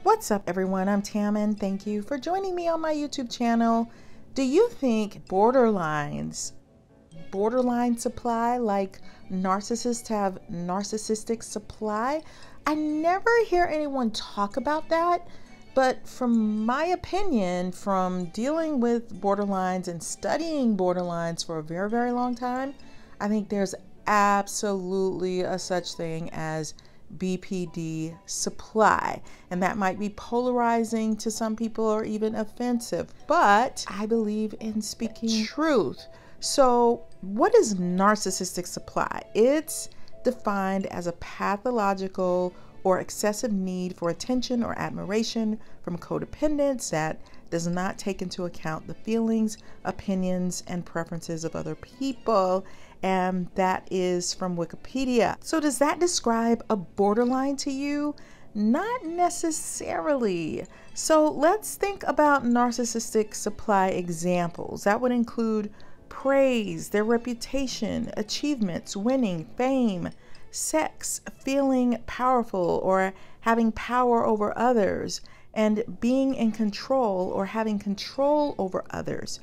What's up, everyone? I'm Tam, and thank you for joining me on my YouTube channel. Do you think borderline supply, like narcissists have narcissistic supply? I never hear anyone talk about that, but from my opinion, from dealing with borderlines and studying borderlines for a very, very long time, I think there's absolutely a such thing as BPD supply, and that might be polarizing to some people or even offensive, but I believe in speaking truth. So what is narcissistic supply? It's defined as a pathological or excessive need for attention or admiration from codependents that does not take into account the feelings, opinions, and preferences of other people. And that is from Wikipedia. So does that describe a borderline to you? Not necessarily. So let's think about narcissistic supply examples. That would include praise, their reputation, achievements, winning, fame, sex, feeling powerful or having power over others, and being in control or having control over others.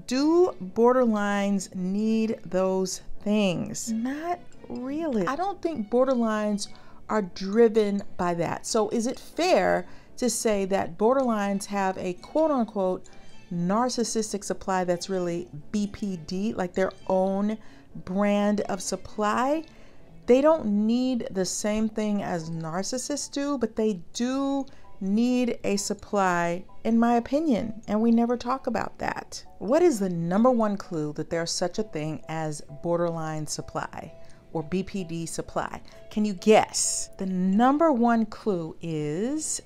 Do borderlines need those things? Not really. I don't think borderlines are driven by that. So is it fair to say that borderlines have a quote unquote narcissistic supply that's really BPD, like their own brand of supply? They don't need the same thing as narcissists do, but they do need a supply, in my opinion, and we never talk about that. What is the number one clue that there's such a thing as borderline supply or BPD supply? Can you guess? The number one clue is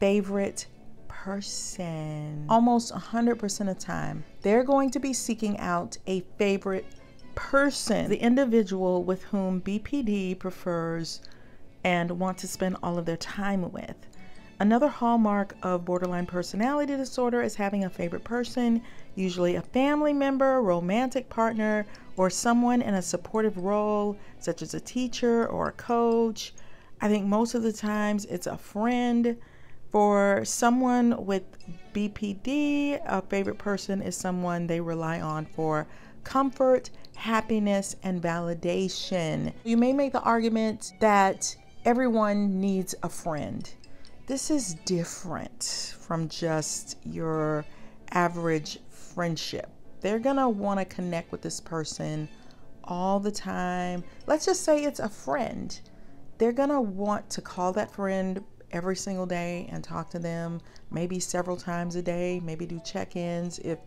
favorite person. Almost 100% of the time, they're going to be seeking out a favorite person, the individual with whom BPD prefers and want to spend all of their time with. Another hallmark of borderline personality disorder is having a favorite person, usually a family member, romantic partner, or someone in a supportive role, such as a teacher or a coach. I think most of the times it's a friend. For someone with BPD, a favorite person is someone they rely on for comfort, happiness, and validation. You may make the argument that everyone needs a friend. This is different from just your average friendship. They're gonna want to connect with this person all the time. Let's just say it's a friend. They're gonna want to call that friend every single day and talk to them, maybe several times a day, maybe do check-ins. If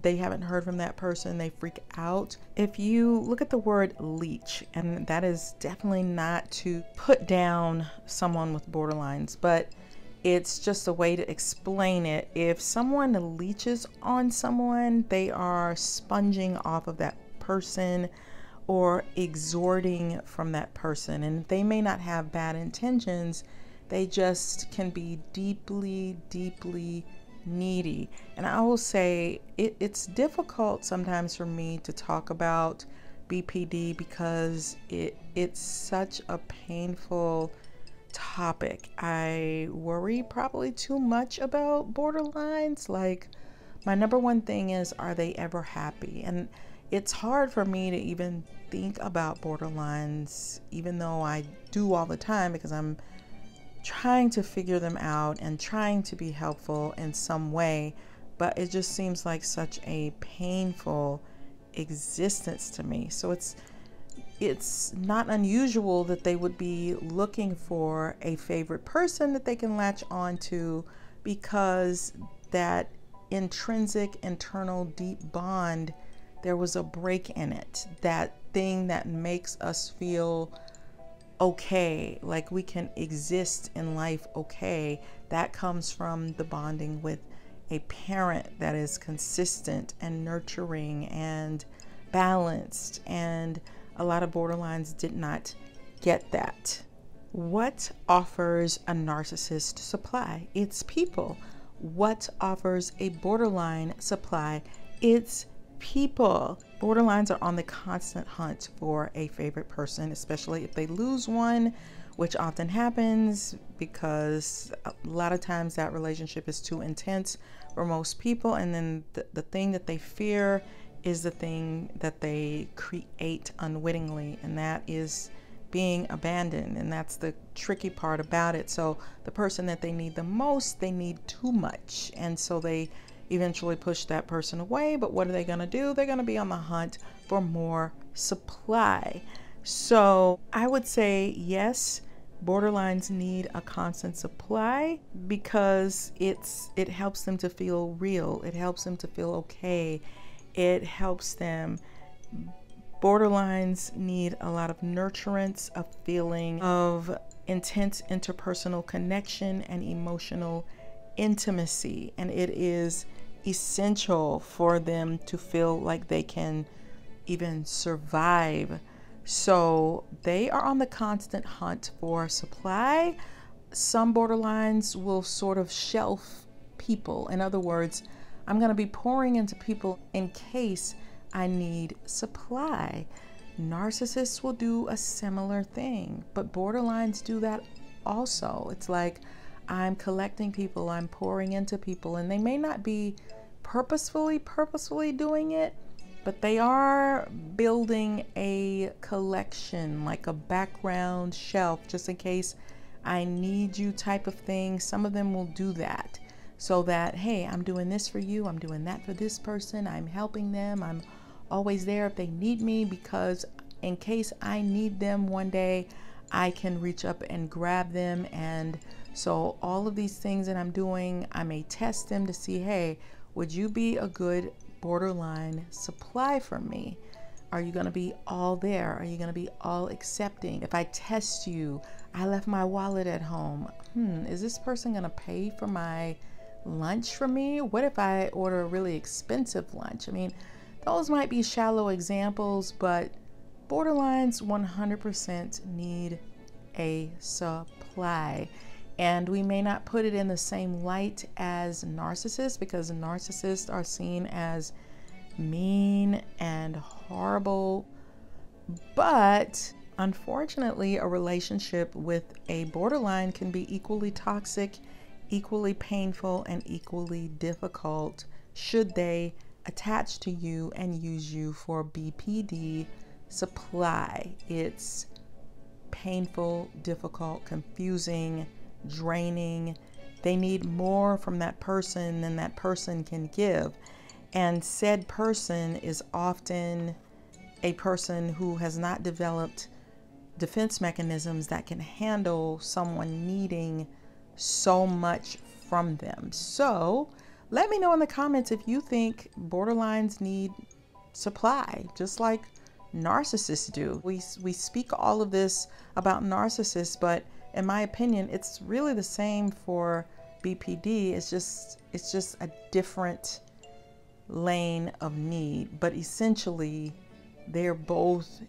they haven't heard from that person, they freak out. If you look at the word leech, and that is definitely not to put down someone with borderlines, but it's just a way to explain it. If someone leeches on someone, they are sponging off of that person or exhorting from that person. And they may not have bad intentions, they just can be deeply, deeply needy. And I will say it's difficult sometimes for me to talk about BPD because it's such a painful topic. I worry probably too much about borderlines. Like, my number one thing is, are they ever happy? And it's hard for me to even think about borderlines, even though I do all the time, because I'm trying to figure them out and trying to be helpful in some way, but it just seems like such a painful existence to me. So it's not unusual that they would be looking for a favorite person that they can latch on to, because that intrinsic, internal, deep bond, there was a break in it. That thing that makes us feel okay, like we can exist in life okay, that comes from the bonding with a parent that is consistent and nurturing and balanced. And a lot of borderlines did not get that. What offers a narcissist supply? It's people. What offers a borderline supply? It's people. Borderlines are on the constant hunt for a favorite person, especially if they lose one, which often happens because a lot of times that relationship is too intense for most people. And then the thing that they fear is the thing that they create unwittingly, and that is being abandoned. And that's the tricky part about it. So the person that they need the most, they need too much. And so they eventually push that person away. But what are they going to do? They're going to be on the hunt for more supply. So I would say yes, borderlines need a constant supply because it helps them to feel real. It helps them to feel okay. It helps them. Borderlines need a lot of nurturance, a feeling of intense interpersonal connection and emotional intimacy. And it is essential for them to feel like they can even survive. So they are on the constant hunt for supply. Some borderlines will sort of shelf people. In other words, I'm going to be pouring into people in case I need supply. Narcissists will do a similar thing, but borderlines do that also. It's like I'm collecting people, I'm pouring into people, and they may not be purposefully doing it, but they are building a collection, like a background shelf, just in case I need you type of thing. Some of them will do that so that, hey, I'm doing this for you, I'm doing that for this person, I'm helping them, I'm always there if they need me, because in case I need them one day, I can reach up and grab them. And so all of these things that I'm doing, I may test them to see, hey, would you be a good borderline supply for me? Are you going to be all there? Are you going to be all accepting? If I test you, I left my wallet at home. Is this person going to pay for my lunch for me? What if I order a really expensive lunch? I mean, those might be shallow examples, but borderlines 100% need a supply. And we may not put it in the same light as narcissists, because narcissists are seen as mean and horrible. But unfortunately, a relationship with a borderline can be equally toxic, equally painful, and equally difficult should they attach to you and use you for BPD supply. It's painful, difficult, confusing, draining. They need more from that person than that person can give. And said person is often a person who has not developed defense mechanisms that can handle someone needing so much from them. So let me know in the comments if you think borderlines need supply, just like narcissists do. We speak all of this about narcissists, but in my opinion, it's really the same for BPD. It's just a different lane of need, but essentially they're both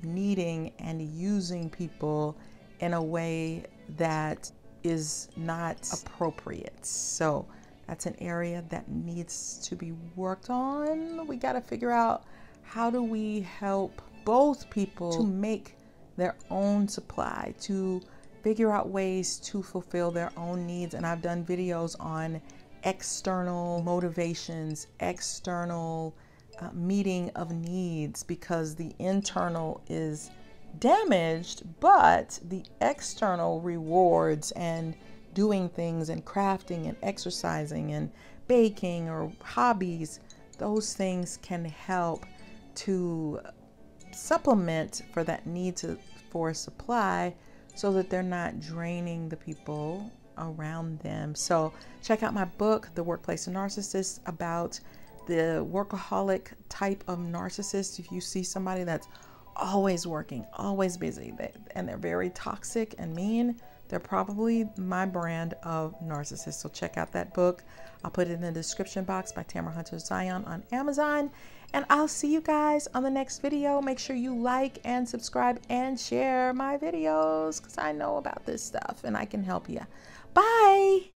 needing and using people in a way that is not appropriate. So that's an area that needs to be worked on. We got to figure out, how do we help both people to make their own supply, to figure out ways to fulfill their own needs. And I've done videos on external motivations, external meeting of needs, because the internal is damaged, but the external rewards and doing things and crafting and exercising and baking or hobbies, those things can help to supplement for that need for supply, so that they're not draining the people around them. So check out my book, The Workplace NaRCISSiST, about the workaholic type of narcissist. If you see somebody that's always working, always busy, and they're very toxic and mean, they're probably my brand of narcissist. So check out that book. I'll put it in the description box, by Tamara Zyon on Amazon. And I'll see you guys on the next video. Make sure you like and subscribe and share my videos, because I know about this stuff and I can help you. Bye.